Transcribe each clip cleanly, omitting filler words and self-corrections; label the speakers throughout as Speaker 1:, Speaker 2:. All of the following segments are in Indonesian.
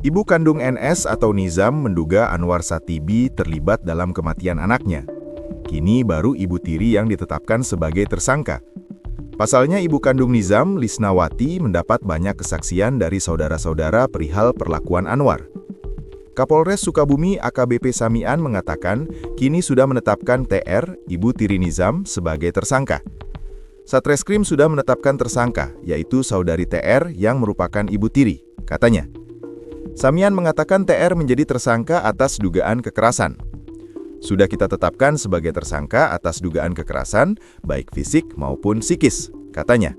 Speaker 1: Ibu kandung NS atau Nizam menduga Anwar Satibi terlibat dalam kematian anaknya. Kini baru ibu tiri yang ditetapkan sebagai tersangka. Pasalnya ibu kandung Nizam, Lisnawati, mendapat banyak kesaksian dari saudara-saudara perihal perlakuan Anwar. Kapolres Sukabumi AKBP Samian mengatakan kini sudah menetapkan TR, ibu tiri Nizam, sebagai tersangka. Satreskrim sudah menetapkan tersangka, yaitu saudari TR yang merupakan ibu tiri, katanya. Samian mengatakan TR menjadi tersangka atas dugaan kekerasan. Sudah kita tetapkan sebagai tersangka atas dugaan kekerasan, baik fisik maupun psikis, katanya.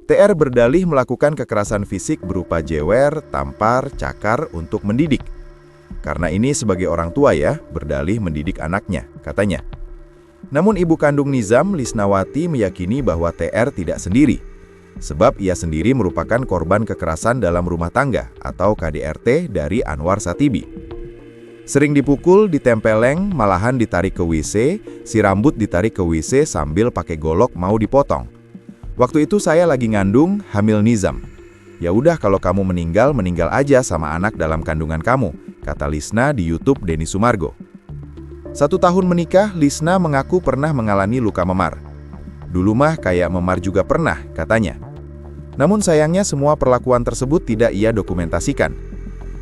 Speaker 1: TR berdalih melakukan kekerasan fisik berupa jewer, tampar, cakar untuk mendidik. Karena ini sebagai orang tua ya, berdalih mendidik anaknya, katanya. Namun ibu kandung Nizam, Lisnawati, meyakini bahwa TR tidak sendiri. Sebab ia sendiri merupakan korban kekerasan dalam rumah tangga atau KDRT dari Anwar Satibi. Sering dipukul, ditempeleng, malahan ditarik ke WC, si rambut ditarik ke WC sambil pakai golok mau dipotong. Waktu itu saya lagi ngandung, hamil Nizam. Ya udah kalau kamu meninggal, meninggal aja sama anak dalam kandungan kamu, kata Lisna di YouTube Denny Sumargo. 1 tahun menikah, Lisna mengaku pernah mengalami luka memar. Dulu mah kayak memar juga pernah, katanya. Namun sayangnya semua perlakuan tersebut tidak ia dokumentasikan.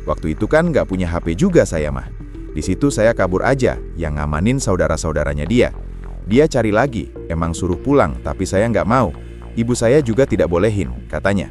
Speaker 1: Waktu itu kan nggak punya HP juga saya mah. Di situ saya kabur aja, yang ngamanin saudara-saudaranya dia. Dia cari lagi, emang suruh pulang, tapi saya nggak mau. Ibu saya juga tidak bolehin, katanya.